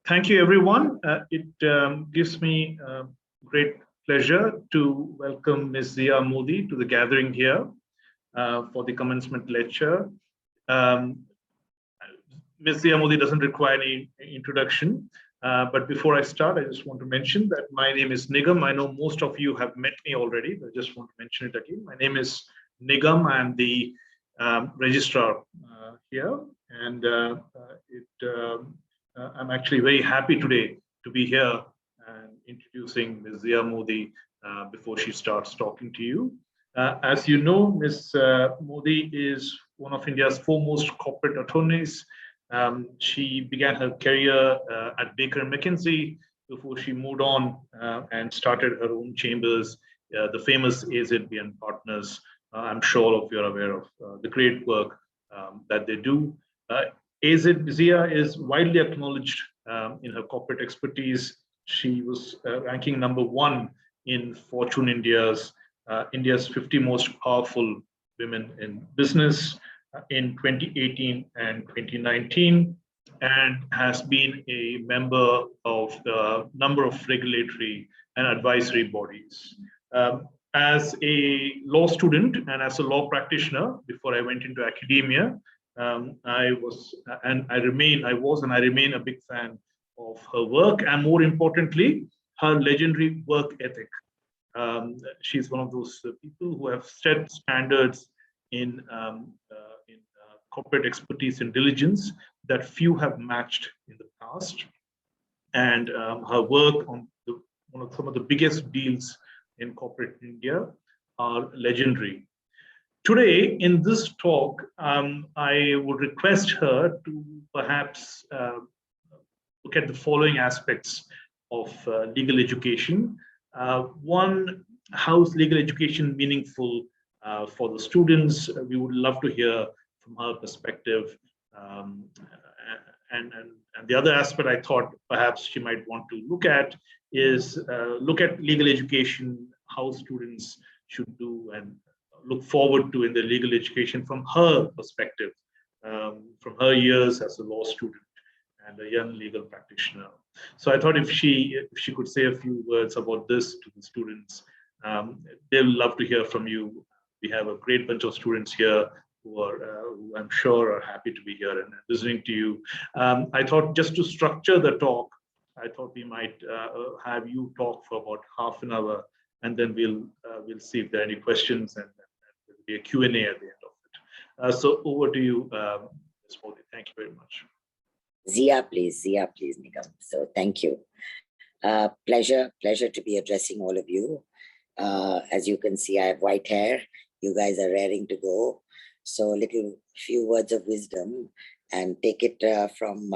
Thank you, everyone. It gives me great pleasure to welcome Ms. Zia Mody to the gathering here for the commencement lecture. Ms. Zia Mody doesn't require any introduction, but before I start, I just want to mention that my name is Nigam. I know most of you have met me already, but I just want to mention it again. My name is Nigam. I am the registrar here, and I'm actually very happy today to be here and introducing Ms. Zia Mody before she starts talking to you. As you know, Ms. Mody is one of India's foremost corporate attorneys. She began her career at Baker McKinsey before she moved on and started her own chambers, the famous AZB and Partners. I'm sure all of you are aware of the great work that they do. Zia is widely acknowledged in her corporate expertise. She was ranking #1 in Fortune India's 50 most powerful women in business in 2018 and 2019, and has been a member of a number of regulatory and advisory bodies. As a law student and as a law practitioner, before I went into academia, I was and I remain a big fan of her work, and more importantly, her legendary work ethic. She's one of those people who have set standards in corporate expertise and diligence that few have matched in the past. And her work on some of the biggest deals in corporate India are legendary. Today, in this talk, I would request her to perhaps look at the following aspects of legal education. One, how is legal education meaningful for the students? We would love to hear from her perspective. And the other aspect I thought perhaps she might want to look at is look at legal education, how students should do and look forward to in their legal education from her perspective, from her years as a law student and a young legal practitioner. So I thought if she could say a few words about this to the students, they'll love to hear from you. We have a great bunch of students here who I'm sure are happy to be here and listening to you. I thought just to structure the talk, I thought we might have you talk for about half an hour, and then we'll see if there are any questions, and there'll be a Q&A at the end of it. So over to you, Ms. Mody. Thank you very much. Zia, please, Nigam. So thank you. Pleasure to be addressing all of you. As you can see, I have white hair. You guys are raring to go. So few words of wisdom, and take it from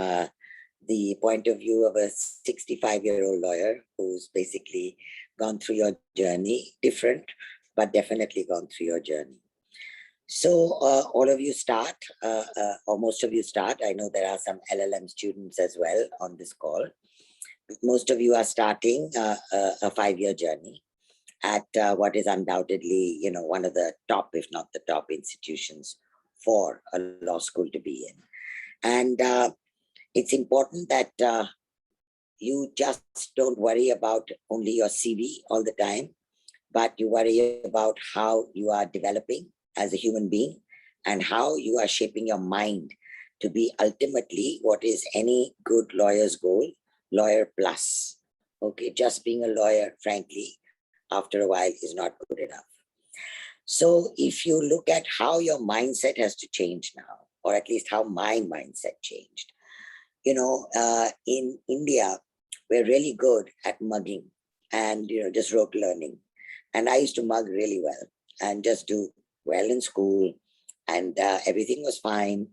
the point of view of a 65-year-old lawyer who's basically gone through your journey, different, but definitely gone through your journey. So all of you start, or most of you start. I know there are some LLM students as well on this call. Most of you are starting a 5-year journey at what is undoubtedly, one of the top, if not the top institutions for a law school to be in. And it's important that you just don't worry about only your CV all the time, but you worry about how you are developing as a human being and how you are shaping your mind to be ultimately what is any good lawyer's goal, lawyer plus. Okay, just being a lawyer, frankly, after a while is not good enough. So if you look at how your mindset has to change now, or at least how my mindset changed, in India, we're really good at mugging and, just rote learning. And I used to mug really well and just do well in school, and everything was fine.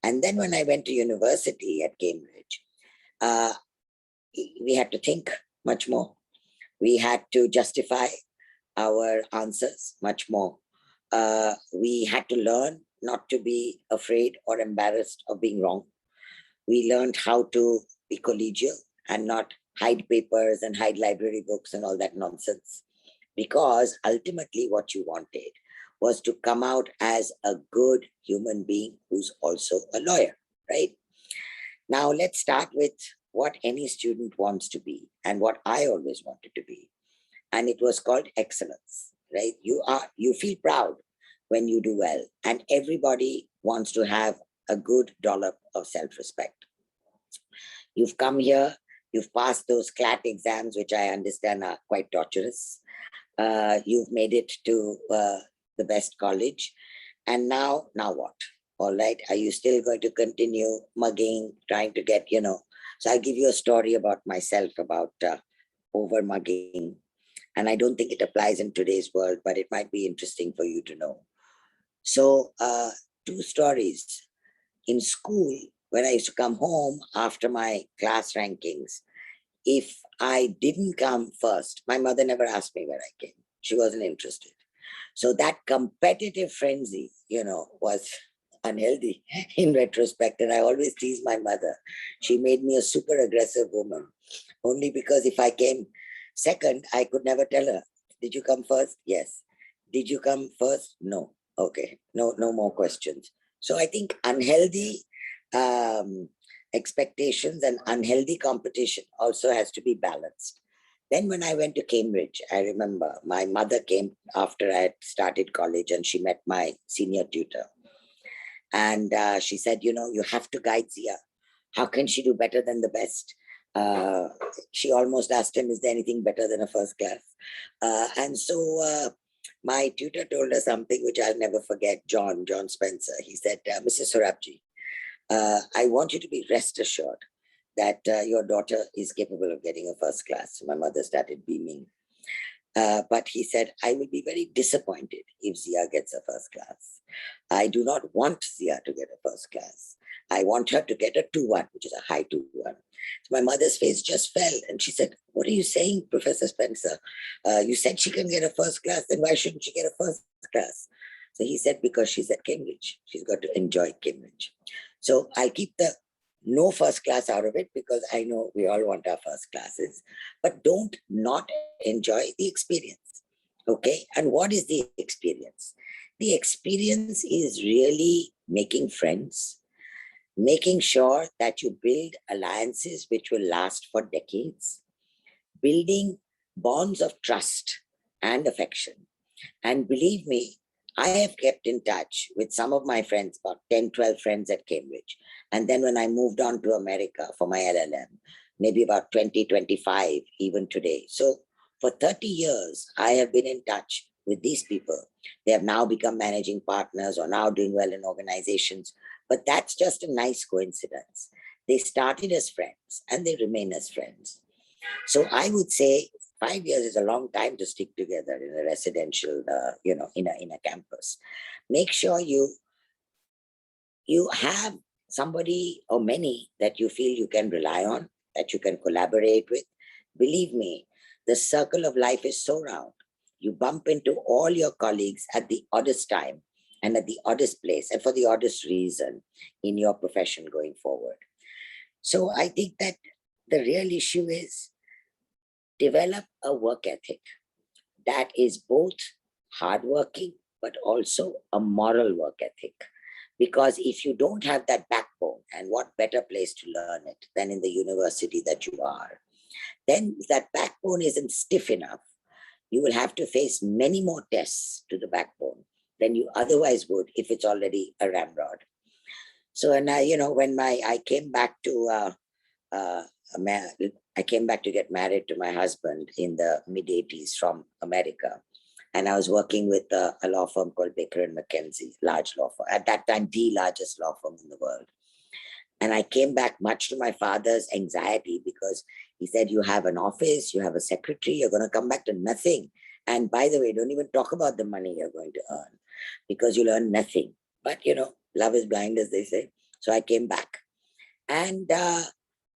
And then when I went to university at Cambridge, we had to think much more. We had to justify our answers much more. We had to learn not to be afraid or embarrassed of being wrong. We learned how to be collegial and not hide papers and hide library books and all that nonsense. Because ultimately what you wanted was to come out as a good human being who's also a lawyer, right? Now let's start with what any student wants to be and what I always wanted to be. And it was called excellence, right? You feel proud when you do well, and everybody wants to have a good dollop of self-respect. You've come here, you've passed those CLAT exams, which I understand are quite torturous. You've made it to the best college. And now what? All right. Are you still going to continue mugging, trying to get, So I'll give you a story about myself, about over mugging. And I don't think it applies in today's world, but it might be interesting for you to know. So 2 stories. In school, when I used to come home after my class rankings, if I didn't come first, my mother never asked me where I came. She wasn't interested. So that competitive frenzy, was unhealthy in retrospect. And I always tease my mother. She made me a super aggressive woman, only because if I came second, I could never tell her, did you come first? Yes. Did you come first? No. Okay. No more questions. So I think unhealthy expectations and unhealthy competition also has to be balanced. Then when I went to Cambridge, I remember my mother came after I had started college, and she met my senior tutor. And she said, you have to guide Zia. How can she do better than the best? She almost asked him, is there anything better than a first class? And so my tutor told her something which I'll never forget, John Spencer. He said, Mrs. Surabji, I want you to be rest assured that your daughter is capable of getting a first class. My mother started beaming. But he said, I will be very disappointed if Zia gets a first class. I do not want Zia to get a first class. I want her to get a 2-1, which is a high 2-1. So my mother's face just fell, and she said, what are you saying, Professor Spencer? You said she can get a first class, then why shouldn't she get a first class? So he said, because she's at Cambridge. She's got to enjoy Cambridge. So I'll keep the no first class out of it, because I know we all want our first classes, but don't not enjoy the experience. Okay. And what is the experience? The experience is really making friends, making sure that you build alliances which will last for decades, building bonds of trust and affection. And believe me, I have kept in touch with some of my friends, about 10, 12 friends at Cambridge. And then when I moved on to America for my LLM, maybe about 20, 25, even today. So for 30 years, I have been in touch with these people. They have now become managing partners or now doing well in organizations. But that's just a nice coincidence. They started as friends and they remain as friends. So I would say 5 years is a long time to stick together in a residential, in a campus. Make sure you have somebody or many that you feel you can rely on, that you can collaborate with. Believe me, the circle of life is so round. You bump into all your colleagues at the oddest time and at the oddest place and for the oddest reason in your profession going forward. So I think that the real issue is develop a work ethic that is both hardworking, but also a moral work ethic. Because if you don't have that backbone, and what better place to learn it than in the university that you are, then if that backbone isn't stiff enough, you will have to face many more tests to the backbone than you otherwise would if it's already a ramrod. So, and when I came back to I came back to get married to my husband in the mid-80s from America. And I was working with a law firm called Baker and McKenzie, large law firm. At that time, the largest law firm in the world. And I came back much to my father's anxiety, because he said, you have an office, you have a secretary, you're going to come back to nothing. And by the way, don't even talk about the money you're going to earn, because you'll earn nothing. But, love is blind, as they say. So I came back. And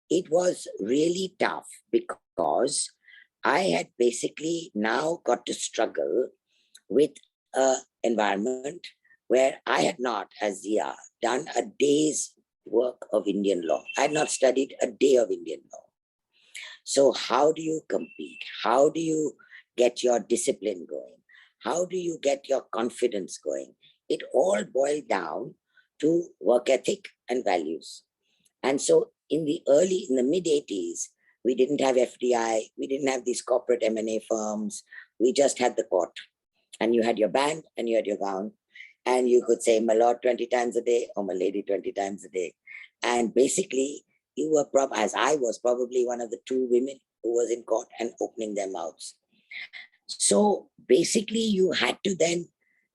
it was really tough, because I had basically now got to struggle with an environment where I had not, as Zia, done a day's work of Indian law. I had not studied a day of Indian law. So how do you compete? How do you get your discipline going? How do you get your confidence going? It all boiled down to work ethic and values. And so in the mid-80s, we didn't have FDI, we didn't have these corporate M&A firms, we just had the court. And you had your band and you had your gown, and you could say my lord 20 times a day or my lady 20 times a day. And basically, you were as I was probably one of the 2 women who was in court and opening their mouths. So basically, you had to then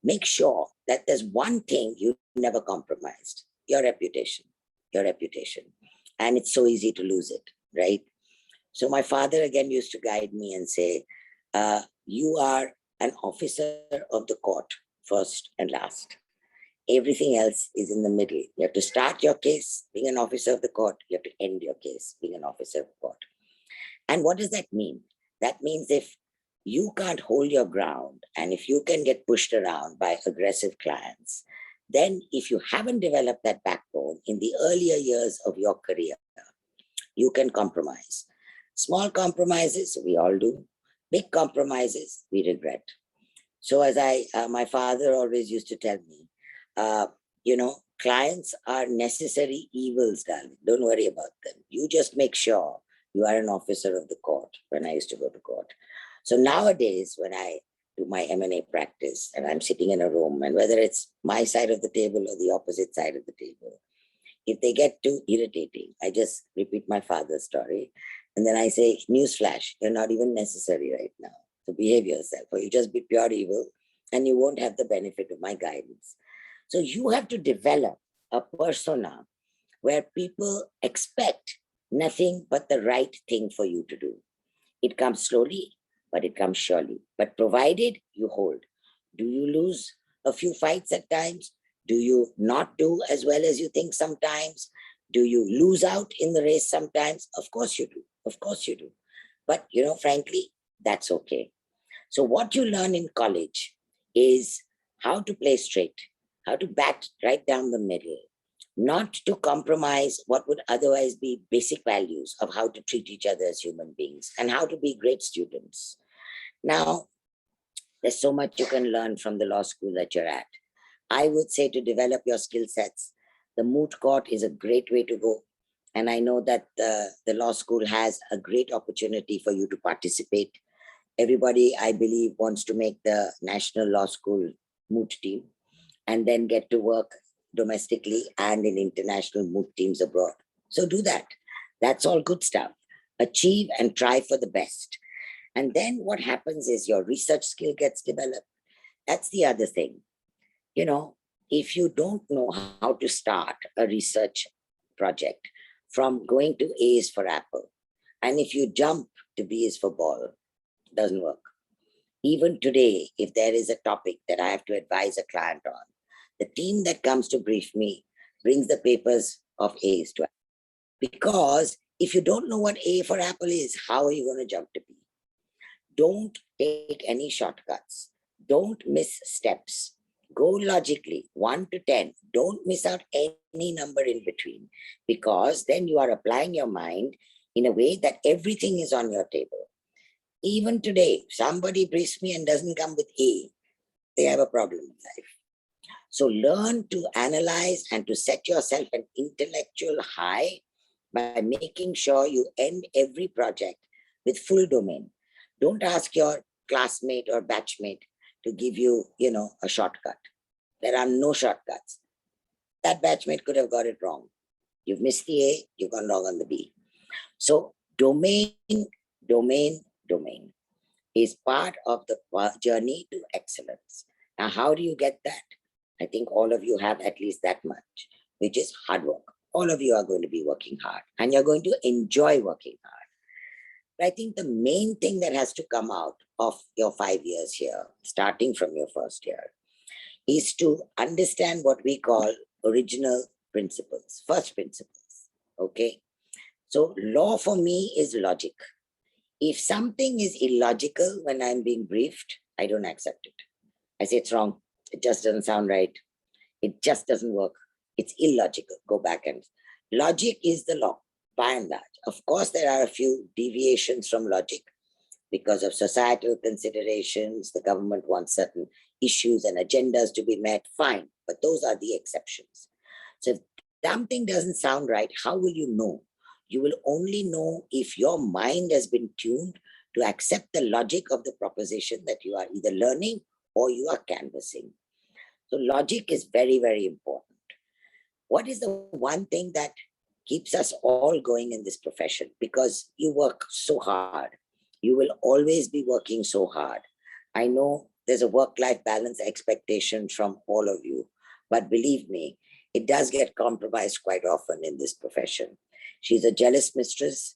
make sure that there's one thing you never compromised: your reputation, your reputation. And it's so easy to lose it, right? So my father again used to guide me and say, you are an officer of the court first and last. Everything else is in the middle. You have to start your case being an officer of the court. You have to end your case being an officer of the court. And what does that mean? That means if you can't hold your ground and if you can get pushed around by aggressive clients, then if you haven't developed that backbone in the earlier years of your career, you can compromise. Small compromises, we all do. Big compromises, we regret. So as my father always used to tell me, clients are necessary evils, darling. Don't worry about them. You just make sure you are an officer of the court. When I used to go to court. So nowadays, when I do my M&A practice and I'm sitting in a room, and whether it's my side of the table or the opposite side of the table, if they get too irritating, I just repeat my father's story. And then I say, newsflash, you're not even necessary right now. So behave yourself, or you just be pure evil and you won't have the benefit of my guidance. So you have to develop a persona where people expect nothing but the right thing for you to do. It comes slowly, but it comes surely. But provided you hold. Do you lose a few fights at times? Do you not do as well as you think sometimes? Do you lose out in the race sometimes? Of course you do. Of course you do. But, frankly, that's okay. So what you learn in college is how to play straight, how to bat right down the middle, not to compromise what would otherwise be basic values of how to treat each other as human beings and how to be great students. Now, there's so much you can learn from the law school that you're at. I would say to develop your skill sets, the moot court is a great way to go. And I know that the law school has a great opportunity for you to participate. Everybody, I believe, wants to make the National Law School moot team and then get to work domestically and in international moot teams abroad. So do that. That's all good stuff. Achieve and try for the best. And then what happens is your research skill gets developed. That's the other thing. If you don't know how to start a research project from going to A is for apple, and if you jump to B is for ball, it doesn't work. Even today, if there is a topic that I have to advise a client on, the team that comes to brief me brings the papers of A's to apple. Because if you don't know what A for apple is, how are you going to jump to B? Don't take any shortcuts. Don't miss steps. Go logically, 1 to 10. Don't miss out any number in between, because then you are applying your mind in a way that everything is on your table. Even today, somebody briefs me and doesn't come with A, they have a problem in life. So learn to analyze and to set yourself an intellectual high by making sure you end every project with full domain. Don't ask your classmate or batchmate to give you, a shortcut. There are no shortcuts. That batchmate could have got it wrong. You've missed the A, you've gone wrong on the B. So domain is part of the journey to excellence. Now, how do you get that? I think all of you have at least that much, which is hard work. All of you are going to be working hard and you're going to enjoy working hard. But I think the main thing that has to come out of your 5 years here, starting from your first year, is to understand what we call original principles, first principles, okay? So law for me is logic. If something is illogical when I'm being briefed, I don't accept it. I say it's wrong. It just doesn't sound right. It just doesn't work. It's illogical. Go back and logic is the law, by and large. Of course, there are a few deviations from logic because of societal considerations. The government wants certain issues and agendas to be met. Fine, but those are the exceptions. So if something doesn't sound right, how will you know? You will only know if your mind has been tuned to accept the logic of the proposition that you are either learning or you are canvassing. So logic is very, very important. What is the one thing that keeps us all going in this profession? Because you work so hard. You will always be working so hard. I know there's a work-life balance expectation from all of you, but believe me, it does get compromised quite often in this profession. She's a jealous mistress.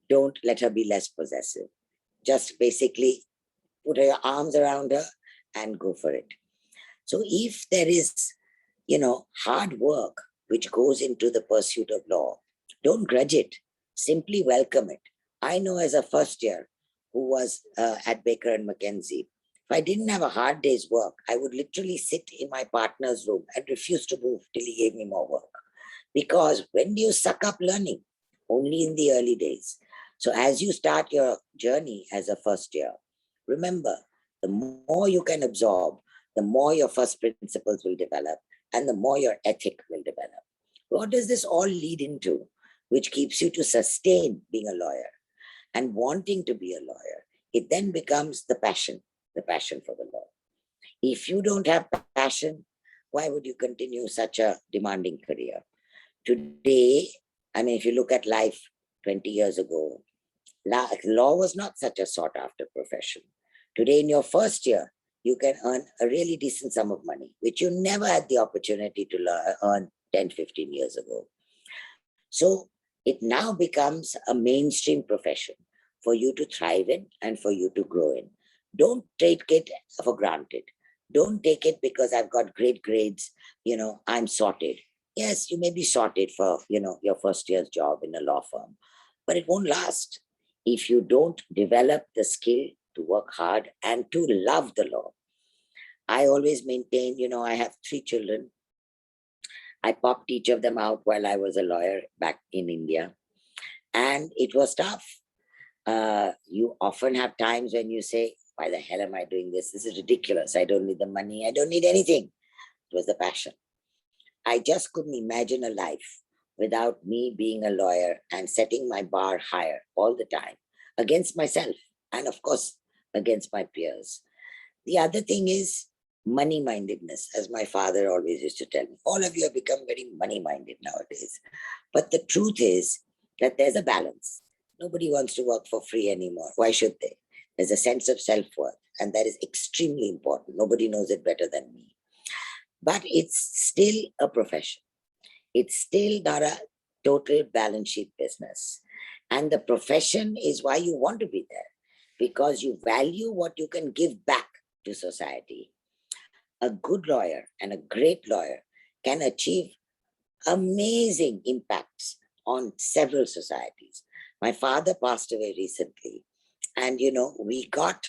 Don't let her be less possessive. Just basically put your arms around her and go for it. So if there is, hard work which goes into the pursuit of law, don't grudge it. Simply welcome it. I know as a first year who was at Baker and McKenzie, if I didn't have a hard day's work, I would literally sit in my partner's room and refuse to move till he gave me more work. Because when do you suck up learning? Only in the early days. So as you start your journey as a first year, remember, the more you can absorb, the more your first principles will develop and the more your ethic will develop. What does this all lead into? Which keeps you to sustain being a lawyer and wanting to be a lawyer. It then becomes the passion for the law. If you don't have passion, why would you continue such a demanding career? Today, if you look at life 20 years ago, law was not such a sought after profession. Today, in your first year, you can earn a really decent sum of money, which you never had the opportunity to earn 10, 15 years ago. So it now becomes a mainstream profession for you to thrive in and for you to grow in. Don't take it for granted. Don't take it because I've got great grades, I'm sorted. Yes, you may be sorted for, your first year's job in a law firm, but it won't last if you don't develop the skill to work hard and to love the law. I always maintain, I have 3 children. I popped each of them out while I was a lawyer back in India. And it was tough. You often have times when you say, why the hell am I doing this? This is ridiculous. I don't need the money. I don't need anything. It was the passion. I just couldn't imagine a life without me being a lawyer and setting my bar higher all the time against myself and, of course, against my peers. The other thing is money-mindedness, as my father always used to tell me. All of you have become very money-minded nowadays. But the truth is that there's a balance. Nobody wants to work for free anymore. Why should they? There's a sense of self-worth, and that is extremely important. Nobody knows it better than me. But it's still a profession. It's still not a total balance sheet business. And the profession is why you want to be there, because you value what you can give back to society. A good lawyer and a great lawyer can achieve amazing impacts on several societies. My father passed away recently, and we got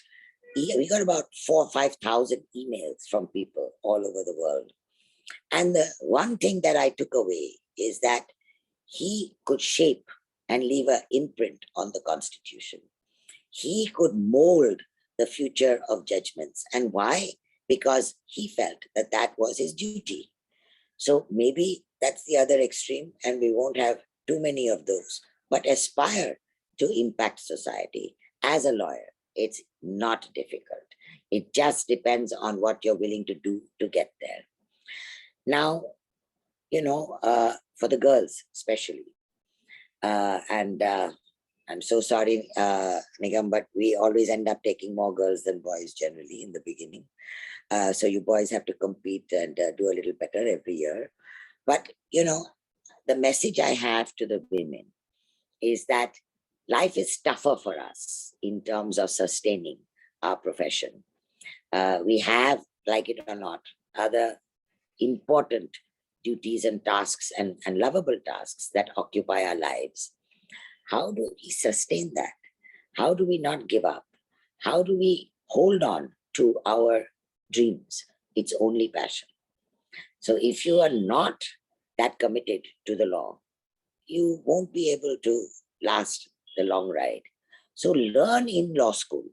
about 4,000 or 5,000 emails from people all over the world. And the one thing that I took away is that he could shape and leave an imprint on the Constitution. He could mold the future of judgments. And why? Because he felt that that was his duty. So maybe that's the other extreme, and we won't have too many of those, but aspire to impact society. As a lawyer, it's not difficult. It just depends on what you're willing to do to get there. Now, for the girls especially, and I'm so sorry, Nigam, but we always end up taking more girls than boys generally in the beginning. So you boys have to compete and do a little better every year. But, the message I have to the women is that life is tougher for us in terms of sustaining our profession. We have, like it or not, other important duties and tasks and lovable tasks that occupy our lives. How do we sustain that? How do we not give up? How do we hold on to our dreams? It's only passion. So if you are not that committed to the law, you won't be able to last the long ride. So learn in law school,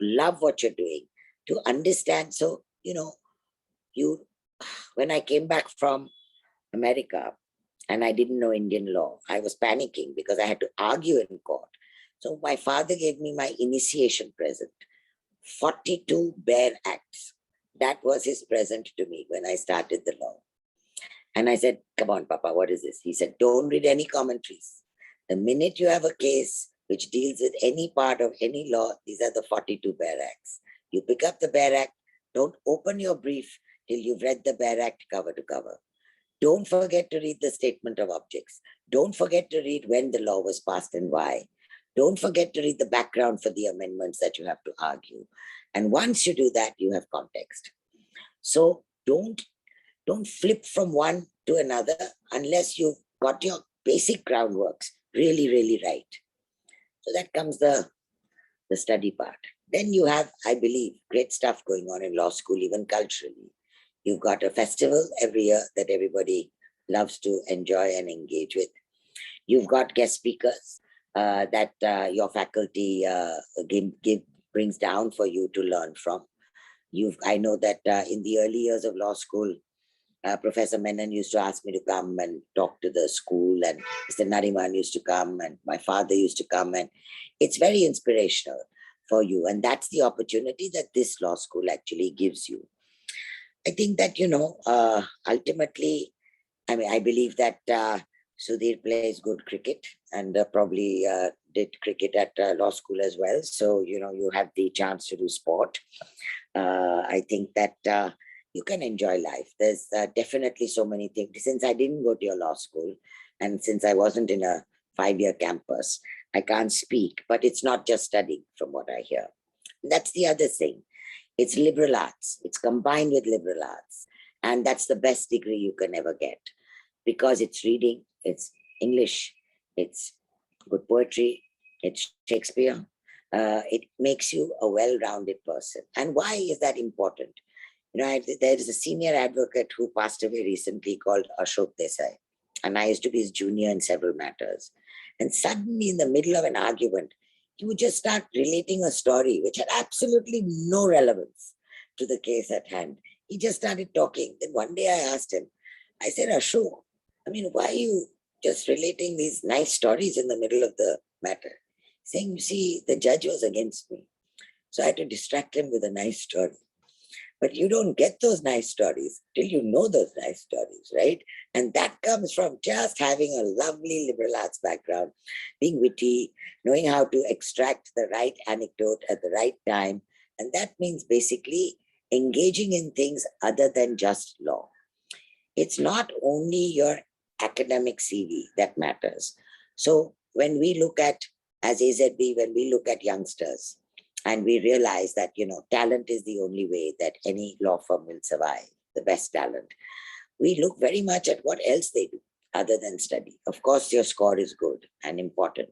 love what you're doing, to understand. So, when I came back from America, and I didn't know Indian law. I was panicking because I had to argue in court. So my father gave me my initiation present, 42 bare acts. That was his present to me when I started the law. And I said, come on, Papa, what is this? He said, don't read any commentaries. The minute you have a case which deals with any part of any law, these are the 42 bare acts. You pick up the bare act, don't open your brief till you've read the bare act cover to cover. Don't forget to read the statement of objects. Don't forget to read when the law was passed and why. Don't forget to read the background for the amendments that you have to argue. And once you do that, you have context. So don't flip from one to another unless you've got your basic groundworks really, really right. So that comes the study part. Then you have, I believe, great stuff going on in law school, even culturally. You've got a festival every year that everybody loves to enjoy and engage with. You've got guest speakers that your faculty brings down for you to learn from. I know that in the early years of law school, Professor Menon used to ask me to come and talk to the school, and Mr. Nariman used to come, and my father used to come, and it's very inspirational for you. And that's the opportunity that this law school actually gives you. I think that, ultimately, I believe that Sudhir plays good cricket and probably did cricket at law school as well. So, you have the chance to do sport. I think that you can enjoy life. There's definitely so many things. Since I didn't go to your law school and since I wasn't in a 5-year campus, I can't speak, but it's not just studying from what I hear. That's the other thing. It's liberal arts. It's combined with liberal arts. And that's the best degree you can ever get because it's reading, it's English, it's good poetry, it's Shakespeare. It makes you a well-rounded person. And why is that important? There is a senior advocate who passed away recently called Ashok Desai. And I used to be his junior in several matters. And suddenly in the middle of an argument, he would just start relating a story which had absolutely no relevance to the case at hand. He just started talking. Then one day I asked him, I said, Ashok, why are you just relating these nice stories in the middle of the matter? Saying, you see, the judge was against me. So I had to distract him with a nice story. But you don't get those nice stories till you know those nice stories, right? And that comes from just having a lovely liberal arts background, being witty, knowing how to extract the right anecdote at the right time. And that means basically engaging in things other than just law. It's not only your academic CV that matters. So when we look at, as AZB, when we look at youngsters, and we realize that, talent is the only way that any law firm will survive, the best talent. We look very much at what else they do other than study. Of course, your score is good and important,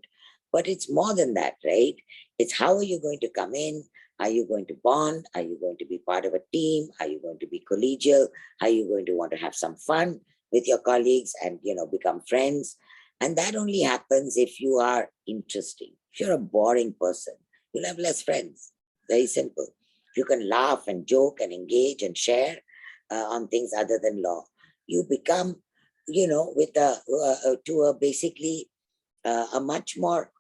but it's more than that, right? It's how are you going to come in? Are you going to bond? Are you going to be part of a team? Are you going to be collegial? Are you going to want to have some fun with your colleagues and, become friends? And that only happens if you are interesting. If you're a boring person, you'll have less friends. Very simple. If you can laugh and joke and engage and share on things other than law, you become, basically a much more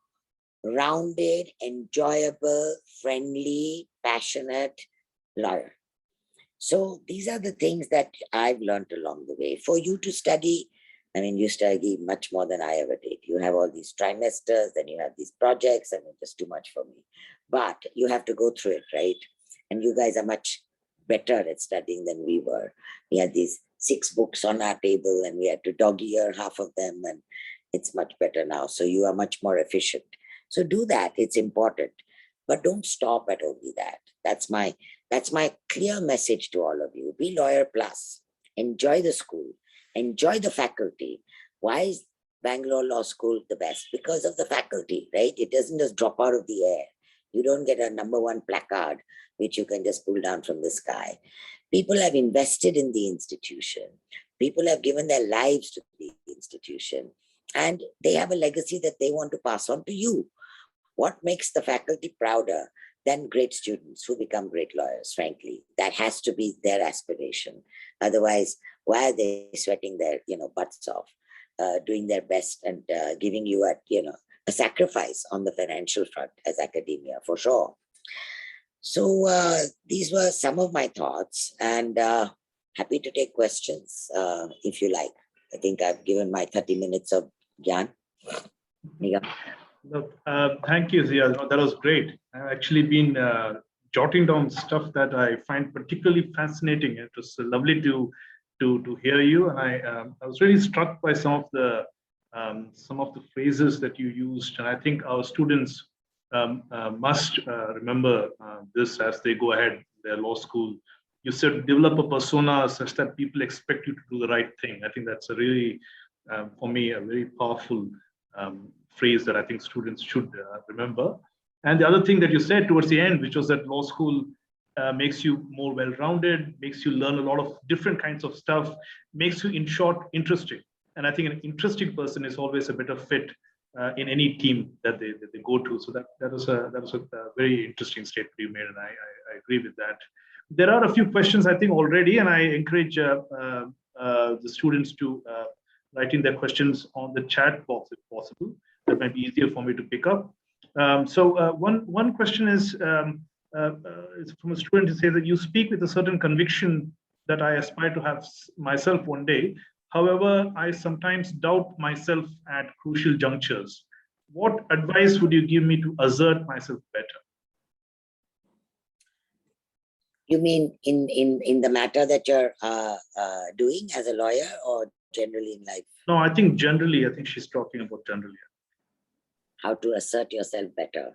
rounded, enjoyable, friendly, passionate lawyer. So these are the things that I've learned along the way. For you to study, you study much more than I ever did. You have all these trimesters, then you have these projects. Just too much for me. But you have to go through it, right? And you guys are much better at studying than we were. We had these 6 books on our table and we had to dog-ear half of them, and it's much better now. So you are much more efficient. So do that. It's important. But don't stop at only that. That's my clear message to all of you. Be lawyer plus. Enjoy the school. Enjoy the faculty. Why is Bangalore Law School the best? Because of the faculty, right? It doesn't just drop out of the air. You don't get a #1 placard, which you can just pull down from the sky. People have invested in the institution. People have given their lives to the institution. And they have a legacy that they want to pass on to you. What makes the faculty prouder than great students who become great lawyers, frankly? That has to be their aspiration. Otherwise, why are they sweating their butts off? doing their best and giving you a sacrifice on the financial front as academia, for sure. So these were some of my thoughts, and happy to take questions if you like. I think I've given my 30 minutes of Gyan. Thank you, Zia. That was great. I've actually been jotting down stuff that I find particularly fascinating. It was lovely to hear you, and I was really struck by some of the phrases that you used, and I think our students must remember this as they go ahead in their law school. You said develop a persona such that people expect you to do the right thing. I think that's a really, for me, a very powerful phrase that I think students should remember. And the other thing that you said towards the end, which was that law school makes you more well-rounded, makes you learn a lot of different kinds of stuff, makes you, in short, interesting. And I think an interesting person is always a better fit in any team that they go to. So that was a very interesting statement you made, and I agree with that. There are a few questions I think already, and I encourage the students to write in their questions on the chat box if possible. That might be easier for me to pick up. So one question is from a student who says that you speak with a certain conviction that I aspire to have myself one day. However, I sometimes doubt myself at crucial junctures. What advice would you give me to assert myself better? You mean in the matter that you're doing as a lawyer, or generally in life? No, I think generally. I think she's talking about generally. How to assert yourself better.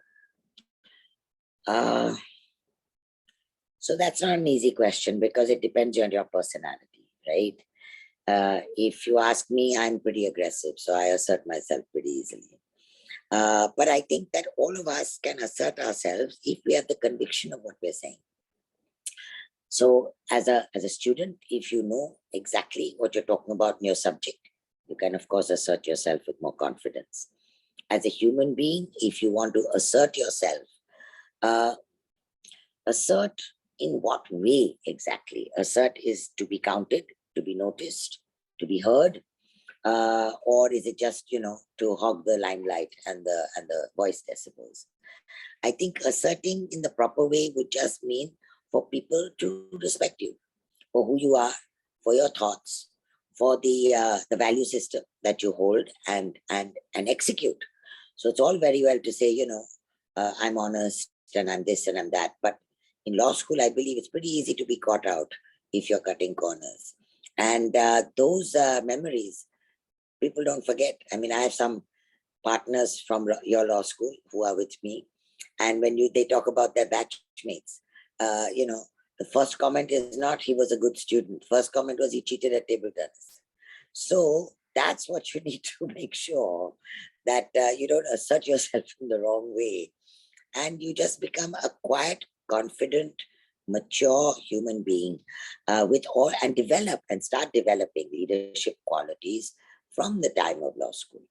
So that's not an easy question because it depends on your personality, right? If you ask me, I'm pretty aggressive, so I assert myself pretty easily. But I think that all of us can assert ourselves if we have the conviction of what we're saying. So as a student, if you know exactly what you're talking about in your subject, you can, of course, assert yourself with more confidence. As a human being, if you want to assert yourself, assert in what way exactly? Assert is to be counted, to be noticed, to be heard, or is it just, to hog the limelight and the voice decibels? I think asserting in the proper way would just mean for people to respect you for who you are, for your thoughts, for the value system that you hold and execute. So it's all very well to say, I'm honest and I'm this and I'm that. But in law school, I believe it's pretty easy to be caught out if you're cutting corners. And those memories, people don't forget. I mean, I have some partners from your law school who are with me. And when they talk about their batchmates, the first comment is not he was a good student. First comment was he cheated at table tennis. So that's what you need to make sure that you don't assert yourself in the wrong way. And you just become a quiet, confident, mature human being with all and develop and start developing leadership qualities from the time of law school.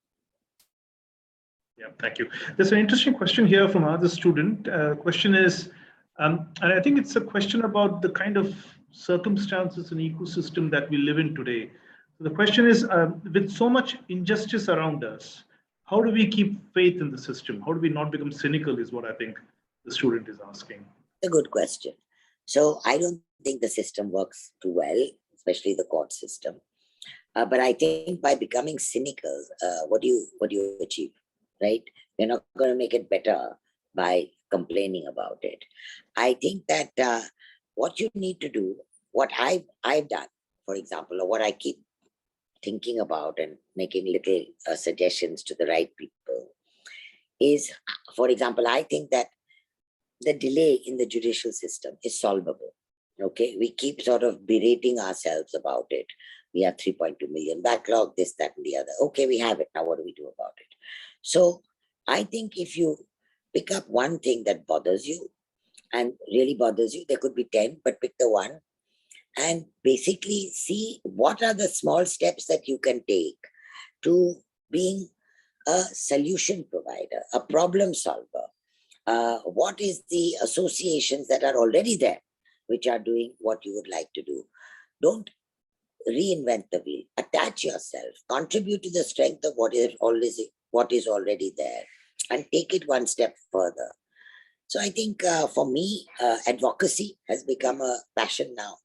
Yeah, thank you. There's an interesting question here from another student. Question is, and I think it's a question about the kind of circumstances and ecosystem that we live in today. So the question is, with so much injustice around us, how do we keep faith in the system? How do we not become cynical is what I think the student is asking. A good question. So I don't think the system works too well, especially the court system. But I think by becoming cynical, what do you achieve, right? You're not going to make it better by complaining about it. I think that what you need to do, what I've done, for example, or what I keep thinking about and making little suggestions to the right people is, for example, I think that the delay in the judicial system is solvable. Okay, we keep sort of berating ourselves about it. We have 3.2 million backlog, this, that, and the other. Okay, we have it. Now what do we do about it? So I think if you pick up one thing that bothers you and really bothers you, there could be 10, but pick the one and basically see what are the small steps that you can take to being a solution provider, a problem solver. What is the associations that are already there, which are doing what you would like to do? Don't reinvent the wheel, attach yourself, contribute to the strength of what is already there, and take it one step further. So I think for me, advocacy has become a passion now.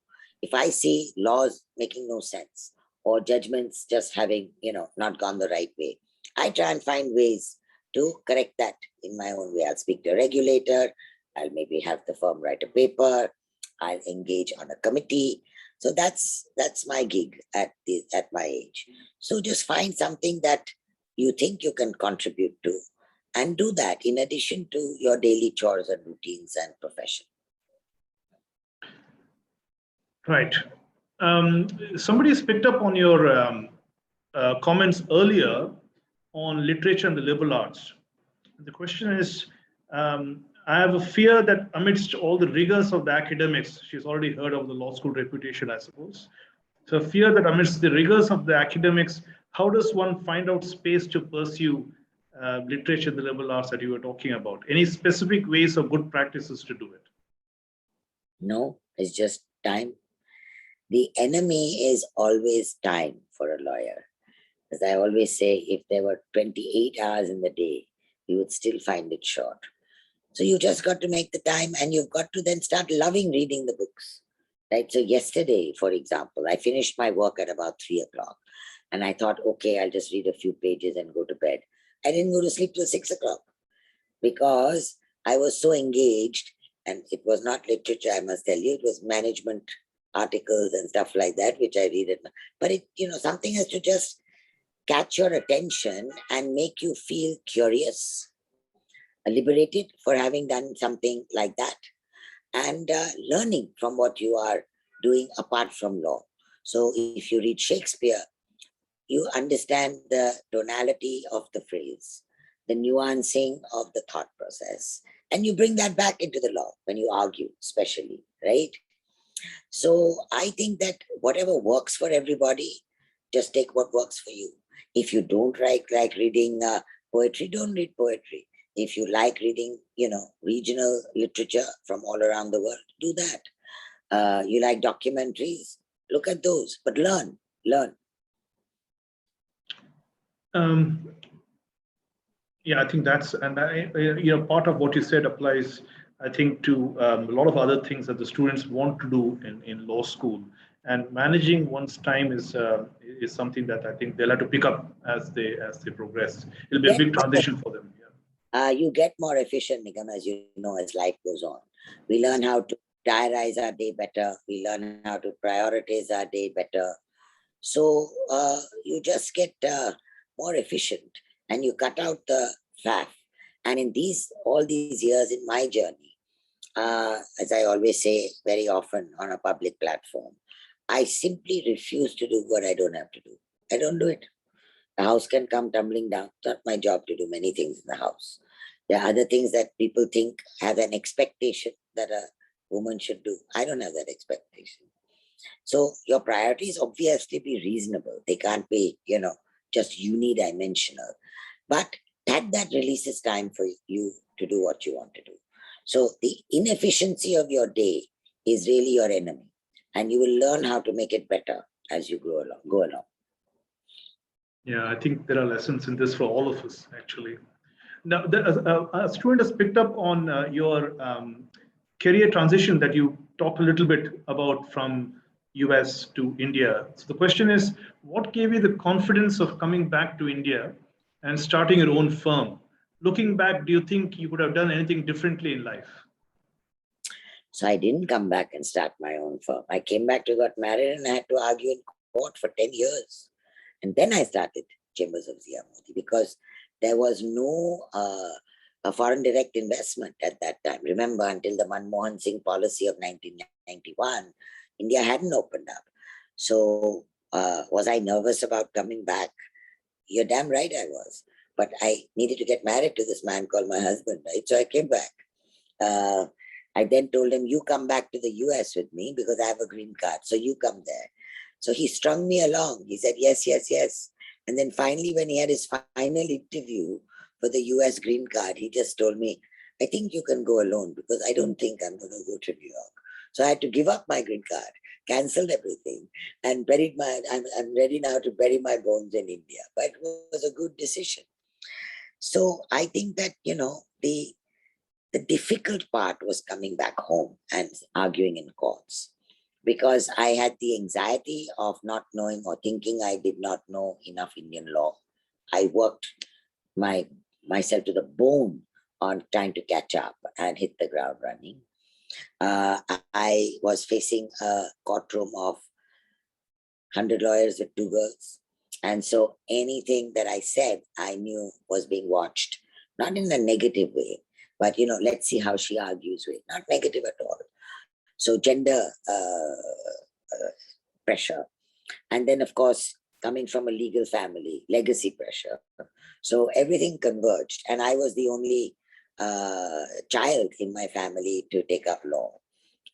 If I see laws making no sense or judgments just having, not gone the right way, I try and find ways to correct that in my own way. I'll speak to a regulator. I'll maybe have the firm write a paper. I'll engage on a committee. So that's my gig at my age. So just find something that you think you can contribute to, and do that in addition to your daily chores and routines and profession. Right. Somebody has picked up on your comments earlier on literature and the liberal arts. The question is, I have a fear that amidst all the rigors of the academics, she's already heard of the law school reputation, I suppose. So fear that amidst the rigors of the academics, how does one find out space to pursue literature and the liberal arts that you were talking about? Any specific ways or good practices to do it? No, it's just time. The enemy is always time for a lawyer. As I always say, if there were 28 hours in the day, you would still find it short. So you just got to make the time, and you've got to then start loving reading the books. Right. So yesterday, for example, I finished my work at about 3:00, and I thought, okay, I'll just read a few pages and go to bed. I didn't go to sleep till 6:00 because I was so engaged, and it was not literature, I must tell you, it was management articles and stuff like that, which I read it. But it, something has to just catch your attention and make you feel curious, liberated for having done something like that, and learning from what you are doing apart from law. So if you read Shakespeare, you understand the tonality of the phrase, the nuancing of the thought process, and you bring that back into the law when you argue, especially, right? So I think that whatever works for everybody, just take what works for you. If you don't like reading poetry, don't read poetry. If you like reading, regional literature from all around the world, do that. You like documentaries, look at those, but learn. Yeah, I think that's, and part of what you said applies, I think, to a lot of other things that the students want to do in law school. And managing one's time is something that I think they'll have to pick up as they progress. It'll be a big transition for them. Yeah. You get more efficient, Nigam, as you know, as life goes on. We learn how to diarize our day better. We learn how to prioritize our day better. So you just get more efficient, and you cut out the faff. And in all these years in my journey, as I always say very often on a public platform, I simply refuse to do what I don't have to do. I don't do it. The house can come tumbling down. It's not my job to do many things in the house. There are other things that people think have an expectation that a woman should do. I don't have that expectation. So your priorities obviously be reasonable. They can't be, just unidimensional. But that releases time for you to do what you want to do. So the inefficiency of your day is really your enemy. And you will learn how to make it better as you go along. Yeah, I think there are lessons in this for all of us, actually. Now, a student has picked up on your career transition that you talked a little bit about from US to India. So the question is, what gave you the confidence of coming back to India and starting your own firm? Looking back, do you think you could have done anything differently in life? So I didn't come back and start my own firm. I came back to got married, and I had to argue in court for 10 years. And then I started Chambers of Zia Mody, because there was no a foreign direct investment at that time. Remember, until the Manmohan Singh policy of 1991, India hadn't opened up. So was I nervous about coming back? You're damn right I was. But I needed to get married to this man called my husband, right? So I came back. I then told him, you come back to the US with me because I have a green card. So you come there. So he strung me along. He said, yes, yes, yes. And then finally, when he had his final interview for the US green card, he just told me, I think you can go alone because I don't think I'm going to go to New York. So I had to give up my green card canceled everything and buried I'm ready now to bury my bones in India. But it was a good decision. So I think that, the difficult part was coming back home and arguing in courts, because I had the anxiety of not knowing or thinking I did not know enough Indian law. I worked myself to the bone on trying to catch up and hit the ground running. I was facing a courtroom of 100 lawyers with 2 girls. And so anything that I said, I knew was being watched, not in a negative way, but, let's see how she argues with, not negative at all. So gender pressure. And then, of course, coming from a legal family, legacy pressure. So everything converged. And I was the only child in my family to take up law.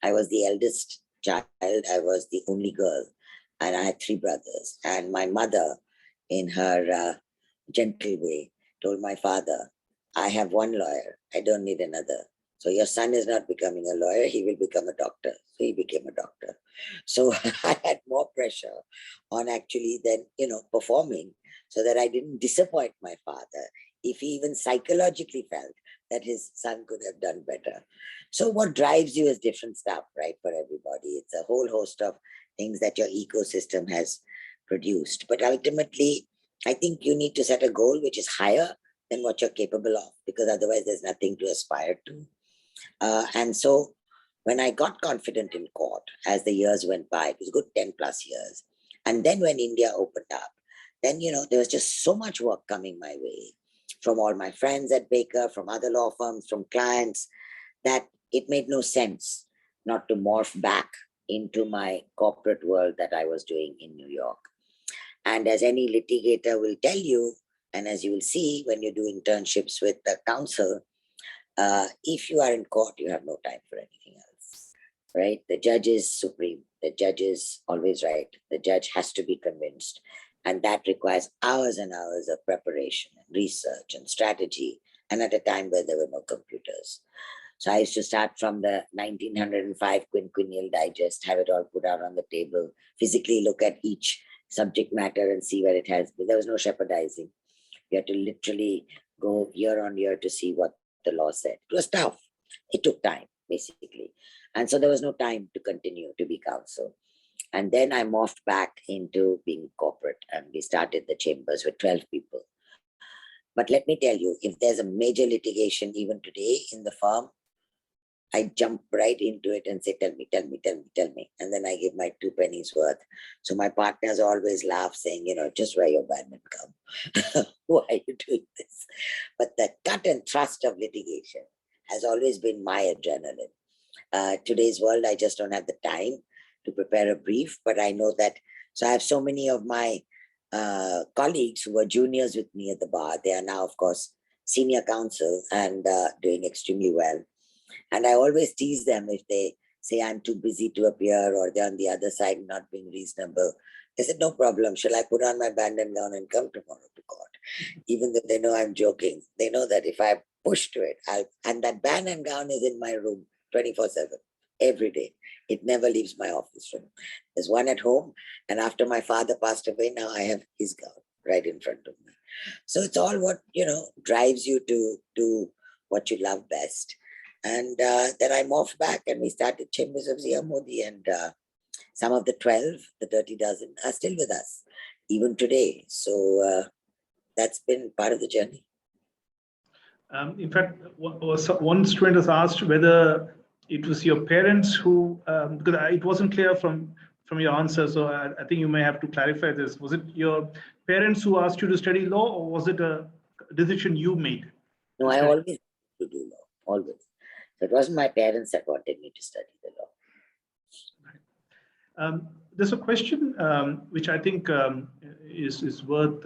I was the eldest child. I was the only girl. And I had 3 brothers. And my mother, in her gentle way, told my father, I have 1 lawyer. I don't need another. So your son is not becoming a lawyer. He will become a doctor. So he became a doctor. So I had more pressure on actually than, performing, so that I didn't disappoint my father if he even psychologically felt that his son could have done better. So what drives you is different stuff, right, for everybody. It's a whole host of things that your ecosystem has produced. But ultimately, I think you need to set a goal which is higher than what you're capable of, because otherwise there's nothing to aspire to. And so when I got confident in court, as the years went by, it was a good 10 plus years. And then when India opened up, then, there was just so much work coming my way from all my friends at Baker, from other law firms, from clients, that it made no sense not to morph back into my corporate world that I was doing in New York. And as any litigator will tell you, and as you will see when you do internships with the counsel, if you are in court, you have no time for anything else, right? The judge is supreme. The judge is always right. The judge has to be convinced. And that requires hours and hours of preparation and research and strategy, and at a time where there were no computers. So I used to start from the 1905 quinquennial digest, have it all put out on the table, physically look at each subject matter and see where it has been. There was no shepherdizing. You had to literally go year on year to see what the law said. It was tough. It took time, basically. And so there was no time to continue to be counsel. And then I morphed back into being corporate, and we started the chambers with 12 people. But let me tell you, if there's a major litigation even today in the firm, I jump right into it and say, tell me. And then I give my 2 pennies worth. So my partners always laugh, saying, just wear your badminton come. Why are you doing this? But the cut and thrust of litigation has always been my adrenaline. Today's world, I just don't have the time to prepare a brief, but I know that. So I have so many of my colleagues who were juniors with me at the bar. They are now, of course, senior counsel and doing extremely well. And I always tease them if they say I'm too busy to appear, or they're on the other side not being reasonable. They said, no problem. Shall I put on my band and gown and come tomorrow to court? Even though they know I'm joking, they know that if I push to it, and that band and gown is in my room 24/7, every day. It never leaves my office room. There's one at home, and after my father passed away, now I have his gown right in front of me. So it's all what, drives you to do what you love best. And then I morphed back and we started Chambers of Zia Mody, and some of the 12, the Dirty Dozen, are still with us, even today. So that's been part of the journey. In fact, one student has asked whether it was your parents who, because it wasn't clear from your answer, so I think you may have to clarify this. Was it your parents who asked you to study law, or was it a decision you made? No, I always wanted to do law, always. So it wasn't my parents that wanted me to study the law. There's a question which I think is worth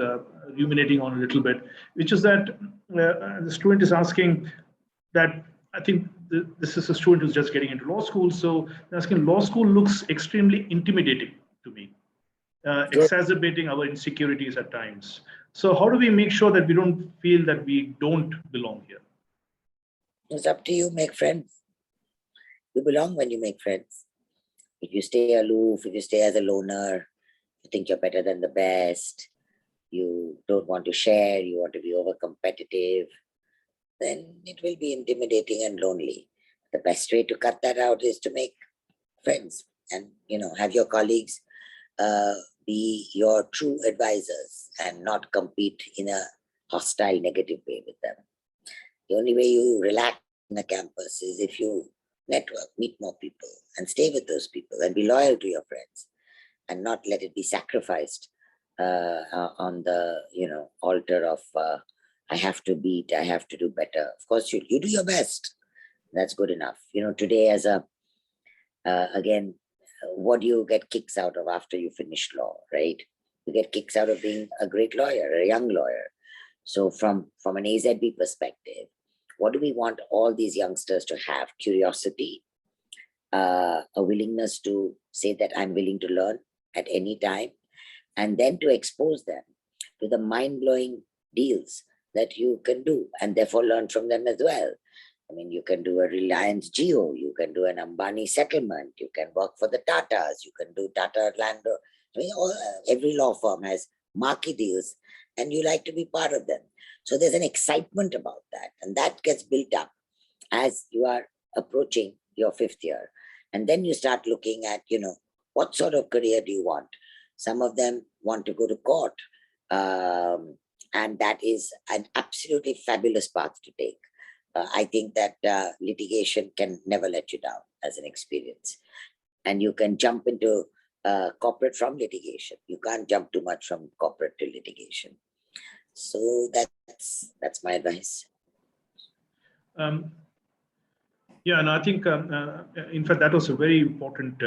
ruminating on a little bit, which is that the student is asking that, I think this is a student who's just getting into law school, so they're asking, law school looks extremely intimidating to me, exacerbating our insecurities at times. So how do we make sure that we don't feel that we don't belong here? It's up to you. Make friends. You belong when you make friends. If you stay aloof, if you stay as a loner, you think you're better than the best, you don't want to share, you want to be over competitive, then it will be intimidating and lonely. The best way to cut that out is to make friends and have your colleagues be your true advisors and not compete in a hostile, negative way with them. The only way you relax in a campus is if you network, meet more people, and stay with those people and be loyal to your friends, and not let it be sacrificed on the altar of I have to beat, I have to do better. Of course, you do your best. That's good enough. Today as a again, what do you get kicks out of after you finish law, right? You get kicks out of being a great lawyer, a young lawyer. So from an AZB perspective, what do we want all these youngsters to have? Curiosity, a willingness to say that I'm willing to learn at any time, and then to expose them to the mind-blowing deals that you can do and therefore learn from them as well. I mean, you can do a Reliance Geo, you can do an Ambani settlement, you can work for the Tatas, you can do Tata Orlando. I mean, every law firm has marquee deals and you like to be part of them. So there's an excitement about that, and that gets built up as you are approaching your 5th year. And then you start looking at, what sort of career do you want? Some of them want to go to court. And that is an absolutely fabulous path to take. I think that litigation can never let you down as an experience. And you can jump into corporate from litigation. You can't jump too much from corporate to litigation. So that's my advice. Yeah, and I think, in fact, that was a very important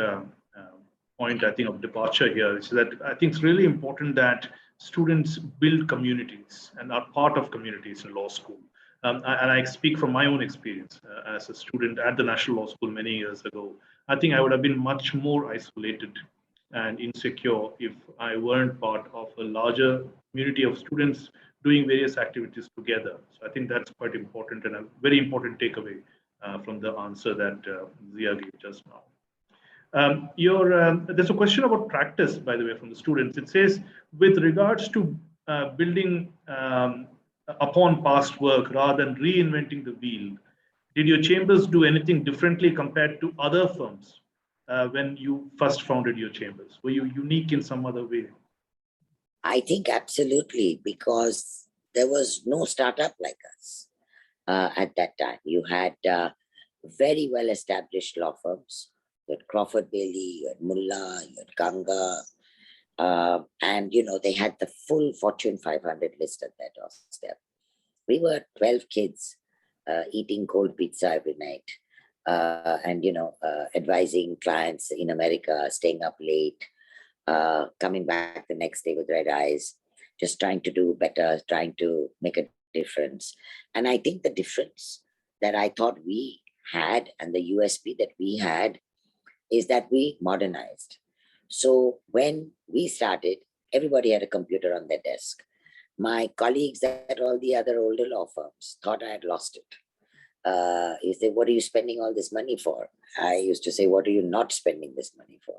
point, I think, of departure here. Is that I think it's really important that students build communities and are part of communities in law school. And I speak from my own experience as a student at the National Law School many years ago. I think I would have been much more isolated and insecure if I weren't part of a larger community of students doing various activities together. So I think that's quite important and a very important takeaway from the answer that Zia gave just now. There's a question about practice, by the way, from the students. It says, with regards to building upon past work rather than reinventing the wheel, did your chambers do anything differently compared to other firms when you first founded your chambers? Were you unique in some other way? I think absolutely, because there was no startup like us at that time. You had very well-established law firms. You had Crawford Bailey, you had Mullah, you had Ganga, and they had the full Fortune 500 list at their doorstep. We were 12 kids eating cold pizza every night, and advising clients in America, staying up late, coming back the next day with red eyes, just trying to do better, trying to make a difference. And I think the difference that I thought we had and the USP that we had is that we modernized. So when we started, everybody had a computer on their desk. My colleagues at all the other older law firms thought I had lost it. You say, what are you spending all this money for? I used to say, what are you not spending this money for?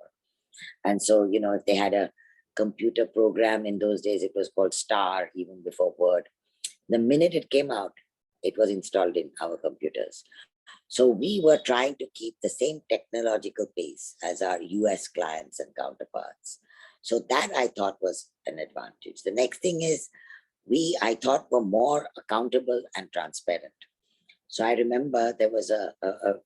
And so, if they had a computer program in those days, it was called Star, even before Word. The minute it came out, it was installed in our computers. So we were trying to keep the same technological pace as our US clients and counterparts. So that I thought was an advantage. The next thing is I thought were more accountable and transparent. So I remember there was a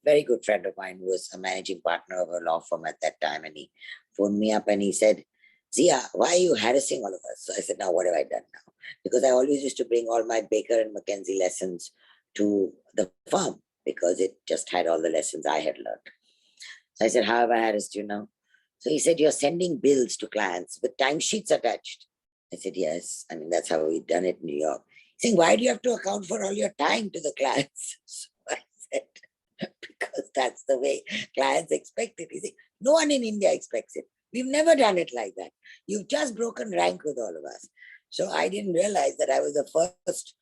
very good friend of mine who was a managing partner of a law firm at that time. And he phoned me up and he said, Zia, why are you harassing all of us? So I said, now what have I done now? Because I always used to bring all my Baker and McKenzie lessons to the firm because it just had all the lessons I had learned. So I said, how have I harassed you now? So he said, you're sending bills to clients with timesheets attached. I said, yes. I mean, that's how we've done it in New York. He's saying, why do you have to account for all your time to the clients? So I said, because that's the way clients expect it. He said, no one in India expects it. We've never done it like that. You've just broken rank with all of us. So I didn't realize that I was the first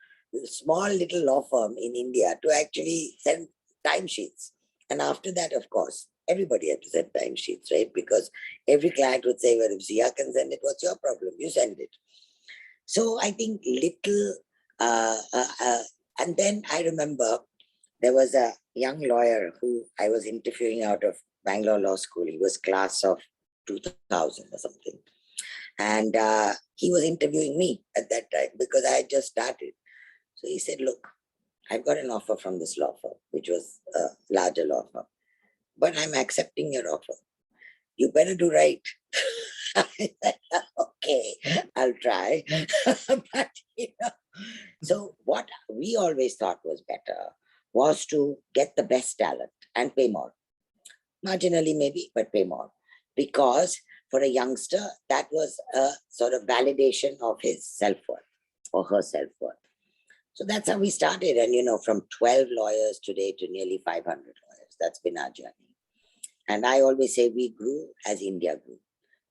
small little law firm in India to actually send timesheets. And after that, of course, Everybody had to send timesheets, right? Because every client would say, well, if Zia can send it, what's your problem? You send it. So I think little, and then I remember there was a young lawyer who I was interviewing out of Bangalore Law School. He was class of 2000 or something. And he was interviewing me at that time because I had just started. So he said, look, I've got an offer from this law firm, which was a larger law firm, but I'm accepting your offer. You better do right. I said, okay, I'll try. But, so what we always thought was better was to get the best talent and pay more. Marginally maybe, but pay more. Because for a youngster, that was a sort of validation of his self-worth or her self-worth. So that's how we started. And, from 12 lawyers today to nearly 500 lawyers, that's been our journey. And I always say we grew as India grew.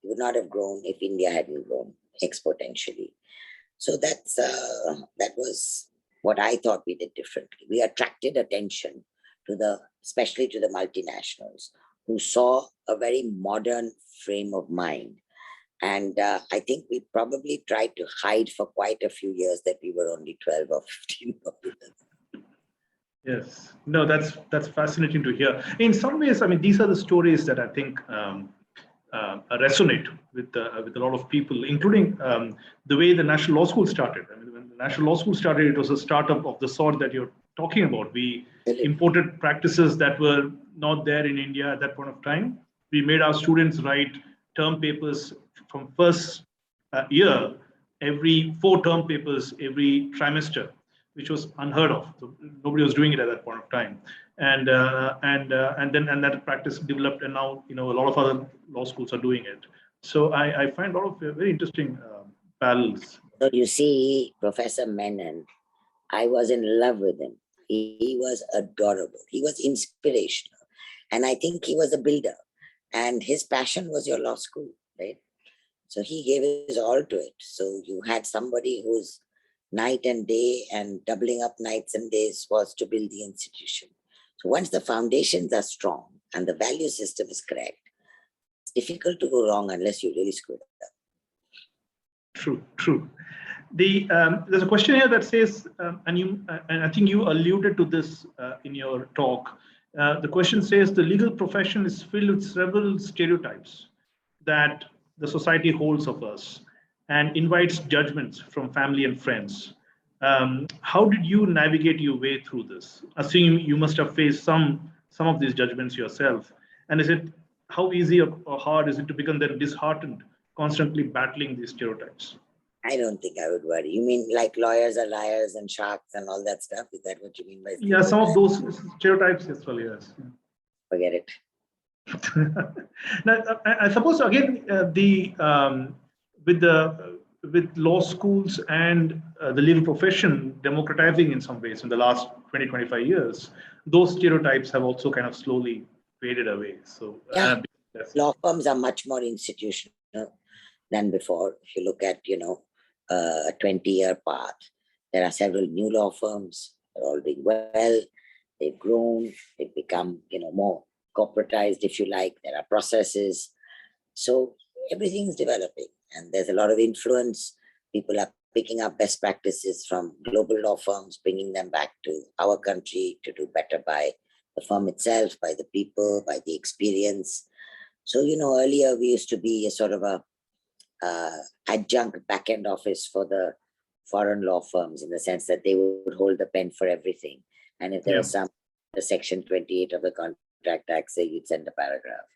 We would not have grown if India hadn't grown exponentially. So that was what I thought we did differently. We attracted attention especially to the multinationals who saw a very modern frame of mind. And I think we probably tried to hide for quite a few years that we were only 12 or 15 years. Yes, no, that's fascinating to hear. In some ways, I mean, these are the stories that I think resonate with a lot of people, including the way the National Law School started. I mean, when the National Law School started, it was a startup of the sort that you're talking about. We imported practices that were not there in India at that point of time. We made our students write term papers from first year, every 4 term papers every trimester, which was unheard of. So nobody was doing it at that point of time, and that practice developed, and now a lot of other law schools are doing it. So I find a lot of very interesting parallels. So you see, Professor Menon, I was in love with him. He was adorable. He was inspirational, and I think he was a builder. And his passion was your law school, right? So he gave his all to it. So you had somebody who's night and day and doubling up nights and days was to build the institution. So once the foundations are strong and the value system is correct, it's difficult to go wrong unless you really screw it up. True. There's a question here that says, and I think you alluded to this in your talk. The question says the legal profession is filled with several stereotypes that the society holds of us and invites judgments from family and friends. How did you navigate your way through this? Assuming you must have faced some of these judgments yourself. And how easy or hard is it to become then disheartened, constantly battling these stereotypes? I don't think I would worry. You mean like lawyers are liars and sharks and all that stuff? Is that what you mean by stereotypes? Yeah, some of those stereotypes as well, yes. Forget it. Now, I suppose again with law schools and the legal profession democratizing in some ways in the last 20-25 years, those stereotypes have also kind of slowly faded away. So yeah, law firms are much more institutional than before. If you look at a 20-year path, there are several new law firms. They're all doing well. They've grown. They've become more corporatized, if you like. There are processes. So everything's developing and there's a lot of influence. People are picking up best practices from global law firms, bringing them back to our country to do better by the firm itself, by the people, by the experience. So, earlier we used to be a sort of a adjunct back-end office for the foreign law firms, in the sense that they would hold the pen for everything. And if there was the section 28 of the Contract Act, say, you'd send a paragraph.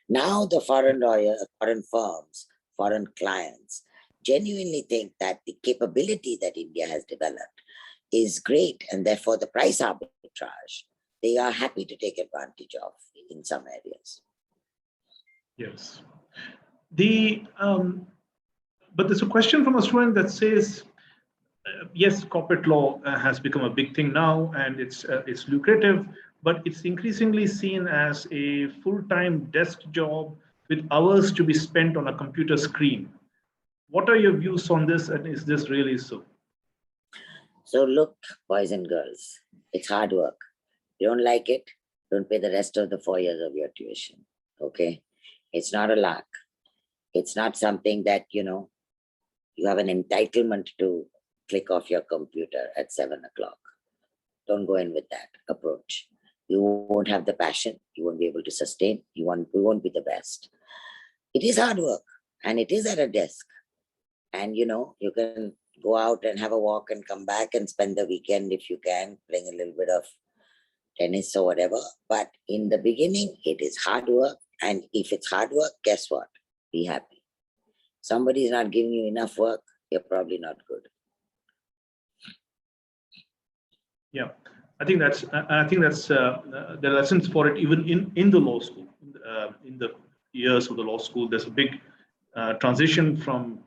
Now the foreign firms, foreign clients genuinely think that the capability that India has developed is great, and therefore the price arbitrage, they are happy to take advantage of in some areas. Yes. But there's a question from a student that says, yes, corporate law has become a big thing now, and it's lucrative, but it's increasingly seen as a full-time desk job with hours to be spent on a computer screen. What are your views on this, and is this really so? So look, boys and girls, it's hard work. You don't like it, Don't pay the rest of the 4 years of your tuition. Okay. It's not a lark. It's not something that, you have an entitlement to click off your computer at 7 o'clock. Don't go in with that approach. You won't have the passion. You won't be able to sustain. We won't be the best. It is hard work and it is at a desk. And, you can go out and have a walk and come back and spend the weekend if you can, playing a little bit of tennis or whatever. But in the beginning, it is hard work. And if it's hard work, guess what? Be happy. Somebody is not giving you enough work, you're probably not good. Yeah, I think that's the lessons for it. Even in the law school, in the years of the law school, there's a big transition from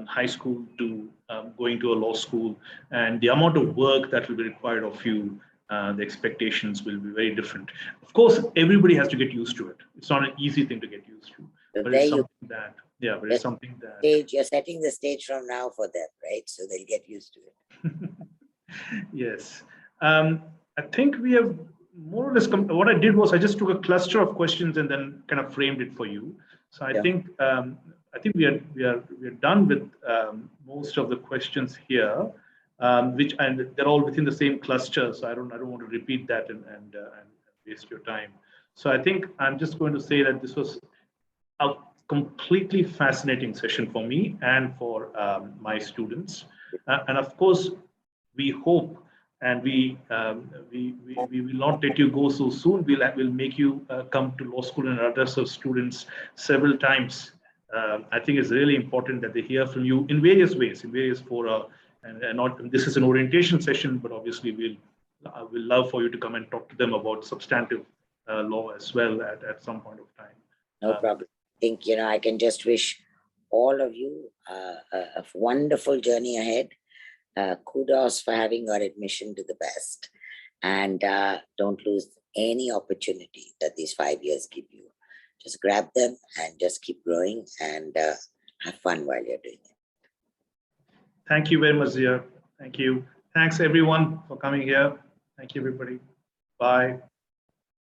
high school to going to a law school, and the amount of work that will be required of you, the expectations will be very different. Of course, everybody has to get used to it. It's not an easy thing to get used to, but it's something that, but it's something that you're setting the stage from now for them, right? So they'll get used to it. Yes. I think we have more or less what I did was I just took a cluster of questions and then kind of framed it for you. So I think we are done with most of the questions here, which, and they're all within the same cluster. So I don't want to repeat that and waste your time. So I think I'm just going to say that this was a completely fascinating session for me and for my students. And of course, we hope and we will not let you go so soon. We'll make you come to law school and address our students several times. I think it's really important that they hear from you in various ways, in various fora. And not, this is an orientation session, but obviously we'll love for you to come and talk to them about substantive law as well at some point of time. No problem. I think, I can just wish all of you a wonderful journey ahead. Kudos for having got admission to the best, and don't lose any opportunity that these 5 years give you. Just grab them and just keep growing and have fun while you're doing it. Thank you very much, Zia. Thank you. Thanks everyone for coming here. Thank you, everybody. Bye.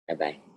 Bye-bye.